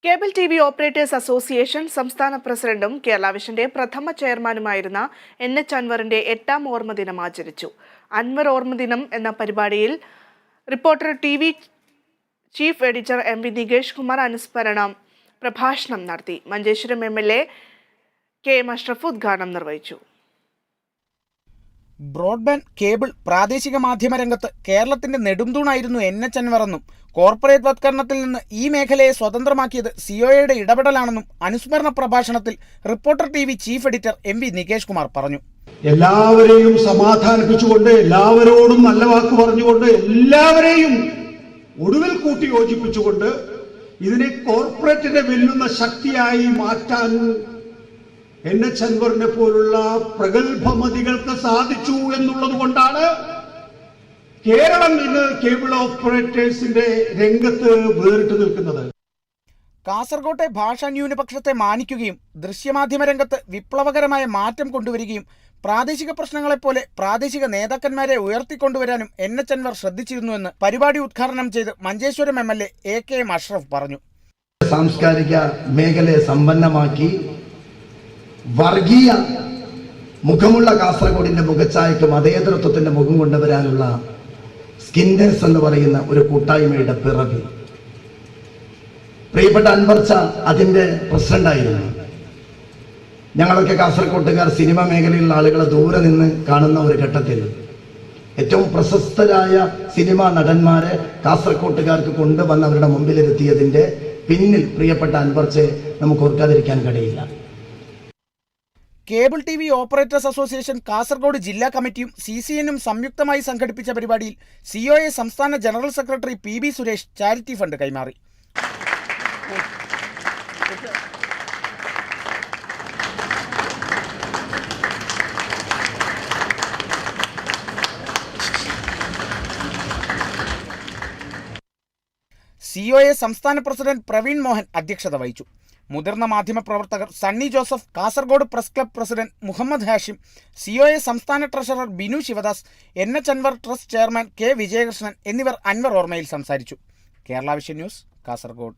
Cable TV operators association സംസ്ഥാന പ്രസിഡന്റും കേരള വിഷന്റെ പ്രഥമ ചെയർമാനുമായിരുന്ന എച്ച് അൻവറിന്റെ 8ാം ഓർമ്മദിനം ആചരിച്ചു. അൻവർ ഓർമ്മദിനം എന്ന പരിപാടിയിൽ reporter TV chief editor MV Nikesh Kumar അനുസ്മരണ പ്രഭാഷണം നടത്തി. മഞ്ചേശ്വരം MLA KM അഷ്റഫ് ഉദ്ഘാടനം നിർവഹിച്ചു. ബ്രോഡ്ബാൻഡ്, കേബിൾ, പ്രാദേശിക മാധ്യമ രംഗത്ത് കേരളത്തിന്റെ നെടുംതൂണായിരുന്നു എച്ച് അൻവർ എന്നും കോർപ്പറേറ്റ് വത്കരണത്തിൽ നിന്ന് ഈ മേഖലയെ സ്വതന്ത്രമാക്കിയത് സിഒയുടെ ഇടപെടലാണെന്നും അനുസ്മരണ പ്രഭാഷണത്തിൽ reporter TV chief editor MV Nikesh Kumar പറഞ്ഞു. എല്ലാവരെയും സമാധാനിപ്പിച്ചുകൊണ്ട്, എല്ലാവരോടും നല്ല വാക്ക് പറഞ്ഞുകൊണ്ട്, എല്ലാവരെയും ഒടുവിൽ കൂട്ടി യോജിപ്പിച്ചുകൊണ്ട് ഇതിനെ കോർപ്പറേറ്റിനെ വെല്ലുന്ന ശക്തിയായി മാറ്റാൻ എച്ച് അൻവറിനെ പോലുള്ള പ്രഗത്ഭമതികൾക്ക് സാധിച്ചു എന്നുള്ളത് കൊണ്ടാണ് കേരളം ഇന്ന് കേബിൾ ഓപ്പറേറ്റേഴ്സിന്റെ രംഗത്ത് വേറിട്ട് നിൽക്കുന്നത്. കാസർകോട്ടെ ഭാഷാ ന്യൂനപക്ഷത്തെ മാനിക്കുകയും ദൃശ്യമാധ്യമ രംഗത്ത് വിപ്ലവകരമായ മാറ്റം കൊണ്ടുവരികയും പ്രാദേശിക പ്രശ്നങ്ങളെപ്പോലെ പ്രാദേശിക നേതാക്കന്മാരെ ഉയർത്തിക്കൊണ്ടുവരാനും എച്ച് അൻവർ ശ്രദ്ധിച്ചിരുന്നുവെന്ന് പരിപാടി ഉദ്ഘാടനം ചെയ്ത് മഞ്ചേശ്വരം MLA KM അഷ്റഫ് പറഞ്ഞു. സാംസ്കാരിക മേഖലയെ സമ്പന്നമാക്കി വർഗീയ മുഖമുള്ള കാസർഗോഡിന്റെ മുഖച്ഛായക്ക് മതേതരത്വത്തിന്റെ മുഖം കൊണ്ടുവരാനുള്ള സ്കിന്നേഴ്സ് എന്ന് പറയുന്ന ഒരു കൂട്ടായ്മയുടെ പിറവി. പ്രിയപ്പെട്ട അൻവർച്ച അതിന്റെ പ്രസിഡന്റായിരുന്നു. ഞങ്ങളൊക്കെ കാസർകോട്ടുകാർ സിനിമ മേഖലയിലുള്ള ആളുകളെ ദൂരെ നിന്ന് കാണുന്ന ഒരു ഘട്ടത്തിൽ ഏറ്റവും പ്രശസ്തരായ സിനിമാ നടന്മാരെ കാസർകോട്ടുകാർക്ക് കൊണ്ടുവന്ന് അവരുടെ മുമ്പിലിരുത്തിയതിന്റെ പിന്നിൽ പ്രിയപ്പെട്ട അൻവർച്ചയെ നമുക്ക് ഓർക്കാതിരിക്കാൻ കഴിയില്ല. Cable TV operators association Kasaragod ജില്ലാ കമ്മിറ്റിയും CCNും സംയുക്തമായി സംഘടിപ്പിച്ച പരിപാടിയിൽ COA സംസ്ഥാന general secretary PB Suresh charity fund കൈമാറി. COA സംസ്ഥാന പ്രസിഡന്റ് പ്രവീൺ മോഹൻ അധ്യക്ഷത വഹിച്ചു. മുതിർന്ന മാധ്യമപ്രവർത്തകർ Sunny Joseph, Kasaragod press club president Muhammad Hashim, COA സംസ്ഥാന treasurer Binu Sivadas, H Anwar trust chairman K Vijayakrishnan എന്നിവർ അൻവർ ഓർമ്മയിൽ സംസാരിച്ചു. Kerala Vision News, Kasaragod.